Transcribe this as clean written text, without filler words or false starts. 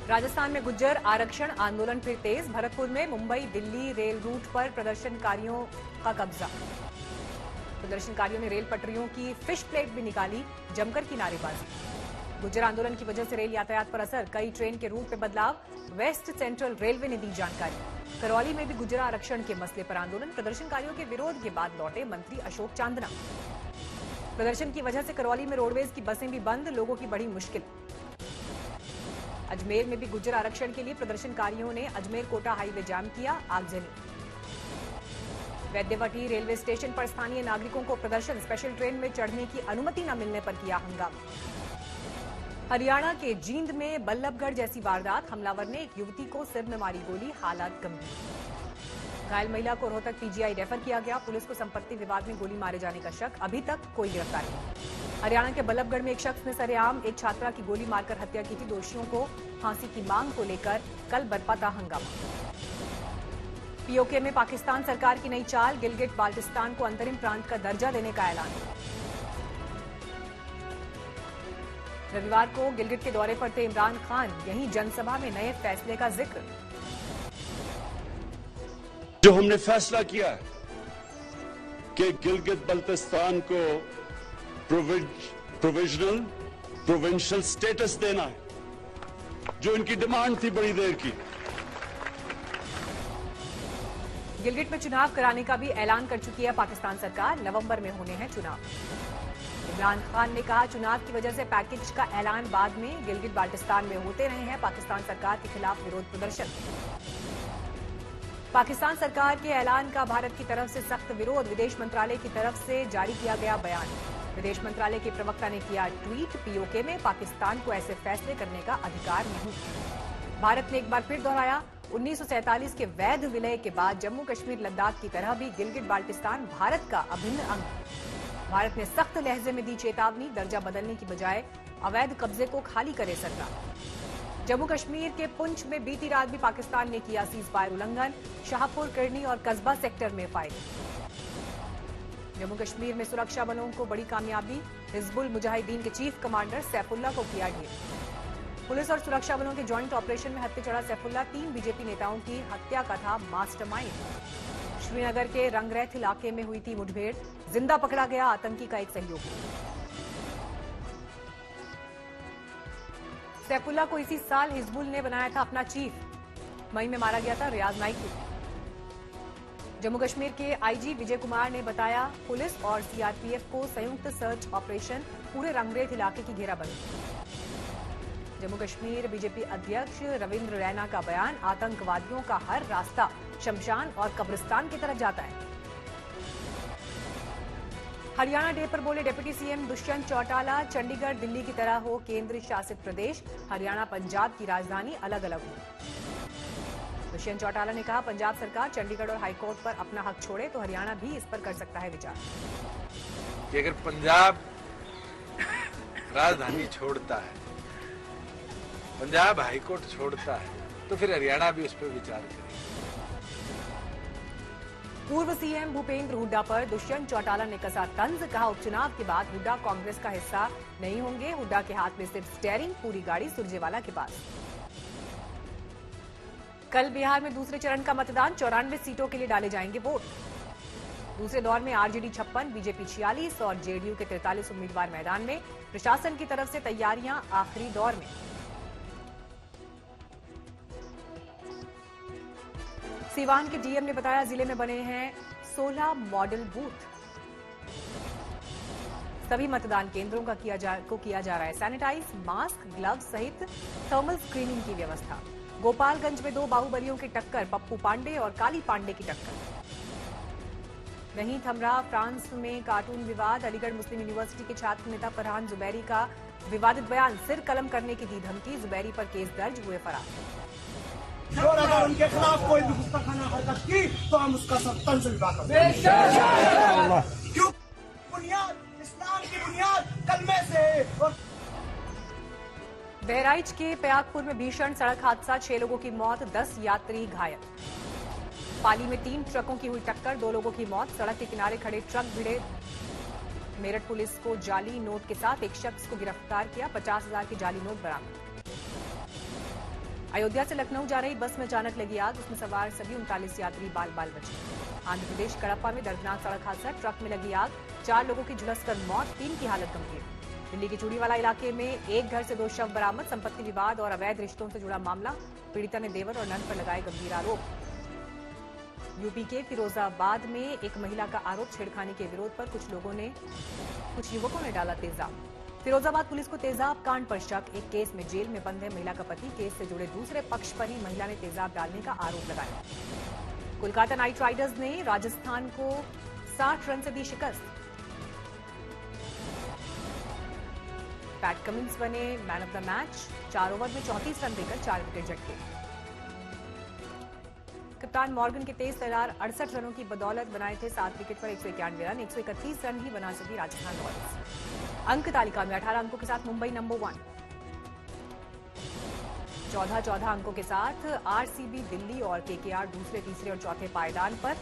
राजस्थान में गुज्जर आरक्षण आंदोलन फिर तेज। भरतपुर में मुंबई दिल्ली रेल रूट पर प्रदर्शनकारियों का कब्जा। प्रदर्शनकारियों ने रेल पटरियों की फिश प्लेट भी निकाली, जमकर की नारेबाजी। गुज्जर आंदोलन की वजह से रेल यातायात पर असर, कई ट्रेन के रूट में बदलाव। वेस्ट सेंट्रल रेलवे ने दी जानकारी। करौली में भी गुज्जर आरक्षण के मसले पर आंदोलन। प्रदर्शनकारियों के विरोध के बाद लौटे मंत्री अशोक चांदना। प्रदर्शन की वजह से करौली में रोडवेज की बसें भी बंद, लोगों की बड़ी मुश्किल। अजमेर में भी गुज्जर आरक्षण के लिए प्रदर्शनकारियों ने अजमेर कोटा हाईवे जाम किया, आगजनी। वैद्यवटी रेलवे स्टेशन पर स्थानीय नागरिकों को प्रदर्शन, स्पेशल ट्रेन में चढ़ने की अनुमति न मिलने पर किया हंगामा। हरियाणा के जींद में बल्लभगढ़ जैसी वारदात, हमलावर ने एक युवती को सिर में मारी गोली, हालात गंभीर। घायल महिला को रोहतक पीजीआई रेफर किया गया। पुलिस को संपत्ति विवाद में गोली मारे जाने का शक, अभी तक कोई गिरफ्तारी नहीं। हरियाणा के बल्लभगढ़ में एक शख्स ने सरेआम एक छात्रा की गोली मारकर हत्या की थी। दोषियों को फांसी की मांग को लेकर कल बरपा था हंगामा। पीओके में पाकिस्तान सरकार की नई चाल, गिलगिट बाल्टिस्तान को अंतरिम प्रांत का दर्जा देने का ऐलान। रविवार को गिलगिट के दौरे पर थे इमरान खान, यहीं जनसभा में नए फैसले का जिक्र। जो हमने फैसला किया है कि गिलगित बल्तिस्तान को प्रोविजनल प्रोविंशियल स्टेटस देना है, जो इनकी डिमांड थी बड़ी देर की। गिलगिट में चुनाव कराने का भी ऐलान कर चुकी है पाकिस्तान सरकार, नवंबर में होने हैं चुनाव। इमरान खान ने कहा, चुनाव की वजह से पैकेज का ऐलान बाद में। गिलगिट बाल्टिस्तान में होते रहे हैं पाकिस्तान सरकार के खिलाफ विरोध प्रदर्शन। पाकिस्तान सरकार के ऐलान का भारत की तरफ से सख्त विरोध, विदेश मंत्रालय की तरफ से जारी किया गया बयान। विदेश मंत्रालय के प्रवक्ता ने किया ट्वीट, पीओके में पाकिस्तान को ऐसे फैसले करने का अधिकार नहीं। भारत ने एक बार फिर दोहराया, 1947 के वैध विलय के बाद जम्मू कश्मीर लद्दाख की तरह भी गिलगिट बाल्टिस्तान भारत का अभिन्न अंग। भारत ने सख्त लहजे में दी चेतावनी, दर्जा बदलने की बजाय अवैध कब्जे को खाली करे सरकार। जम्मू कश्मीर के पुंछ में बीती रात भी पाकिस्तान ने किया सीज फायर उल्लंघन, शाहपुर, किरनी और कस्बा सेक्टर में फायरिंग। जम्मू कश्मीर में सुरक्षा बलों को बड़ी कामयाबी, हिजबुल मुजाहिदीन के चीफ कमांडर सैफुल्लाह को किया ढेर। पुलिस और सुरक्षा बलों के ज्वाइंट ऑपरेशन में हत्या चढ़ा सैफुल्लाह, 3 बीजेपी नेताओं की हत्या का था मास्टरमाइंड। श्रीनगर के रंगरैथ इलाके में हुई थी मुठभेड़, जिंदा पकड़ा गया आतंकी का एक सहयोगी। सैफुल्लाह को इसी साल हिजबुल ने बनाया था अपना चीफ। मई में मारा गया था रियाज नाइक। जम्मू कश्मीर के आईजी विजय कुमार ने बताया, पुलिस और सीआरपीएफ को संयुक्त सर्च ऑपरेशन, पूरे रंगरेथ इलाके की घेराबंदी। जम्मू कश्मीर बीजेपी अध्यक्ष रविंद्र रैना का बयान, आतंकवादियों का हर रास्ता शमशान और कब्रिस्तान की तरफ जाता है। हरियाणा डे पर बोले डिप्टी सीएम दुष्यंत चौटाला, चंडीगढ़ दिल्ली की तरह हो केंद्र शासित प्रदेश, हरियाणा पंजाब की राजधानी अलग अलग हो। दुष्यंत चौटाला ने कहा, पंजाब सरकार चंडीगढ़ और हाईकोर्ट पर अपना हक छोड़े तो हरियाणा भी इस पर कर सकता है विचार। कि अगर पंजाब राजधानी छोड़ता है, पंजाब हाईकोर्ट छोड़ता है, तो फिर हरियाणा भी उस पर विचार करेगा। पूर्व सीएम भूपेंद्र हुड्डा पर दुष्यंत चौटाला ने कसा तंज, कहा उपचुनाव के बाद हुड्डा कांग्रेस का हिस्सा नहीं होंगे। हुड्डा के हाथ में सिर्फ स्टीयरिंग, पूरी गाड़ी सुरजेवाला के पास। कल बिहार में दूसरे चरण का मतदान, 94 सीटों के लिए डाले जाएंगे वोट। दूसरे दौर में आरजेडी 56, बीजेपी 46 और जेडीयू के 43 उम्मीदवार मैदान में। प्रशासन की तरफ से तैयारियां आखिरी दौर में। सीवान के डीएम ने बताया, जिले में बने हैं 16 मॉडल बूथ। सभी मतदान केंद्रों का किया जा रहा है सैनिटाइज, मास्क, ग्लव्स सहित थर्मल स्क्रीनिंग की व्यवस्था। गोपालगंज में 2 बाहुबलियों की टक्कर, पप्पू पांडे और काली पांडे की टक्कर। नहीं थम रहा फ्रांस में कार्टून विवाद, अलीगढ़ मुस्लिम यूनिवर्सिटी के छात्र नेता फरहान जुबैरी का विवादित बयान, सिर कलम करने की दी धमकी, जुबैरी पर केस दर्ज, हुए फरार। और अगर उनके खिलाफ कोई भी गुस्ताखाना हरकत की तो हम उसका सब तंज करेंगे। क्यों? बुनियाद इस्लाम की बुनियाद कलमे से। बहराइच के पयागपुर में भीषण सड़क हादसा, 6 लोगों की मौत, 10 यात्री घायल। पाली में 3 ट्रकों की हुई टक्कर, 2 लोगों की मौत, सड़क के किनारे खड़े ट्रक भिड़े। मेरठ पुलिस को जाली नोट के साथ एक शख्स को गिरफ्तार किया, 50,000 के जाली नोट बरामद। अयोध्या से लखनऊ जा रही बस में अचानक लगी आग, उसमें सवार सभी 39 यात्री बाल बाल बचे। आंध्र प्रदेश कडप्पा में दर्दनाक सड़क हादसा, ट्रक में लगी आग, 4 लोगों की झुलसकर मौत, 3 की हालत गंभीर। दिल्ली के चूड़ीवाला इलाके में एक घर से 2 शव बरामद, संपत्ति विवाद और अवैध रिश्तों से जुड़ा मामला, पीड़िता ने देवर और नंद पर लगाए गंभीर आरोप। यूपी के फिरोजाबाद में एक महिला का आरोप, छेड़खानी के विरोध पर कुछ युवकों ने डाला तेजाब। फिरोजाबाद पुलिस को तेजाब कांड पर शक, एक केस में जेल में बंद है महिला का पति, केस से जुड़े दूसरे पक्ष पर ही महिला ने तेजाब डालने का आरोप लगाया। कोलकाता नाइट राइडर्स ने राजस्थान को 60 रन से दी शिकस्त। पैट कमिंस बने man of the match, 4 over में 34 रन देकर 4 विकेट झटके। कप्तान मॉर्गन के तेज तर्रार 68 रनों की बदौलत बनाए थे 7 विकेट पर 191 रन, 131 रन ही बना सकी राजस्थान रॉयल्स। अंक तालिका में 18 अंकों के साथ मुंबई नंबर 1, 14 अंकों के साथ आरसीबी, दिल्ली और केकेआर दूसरे, तीसरे और चौथे पायदान पर।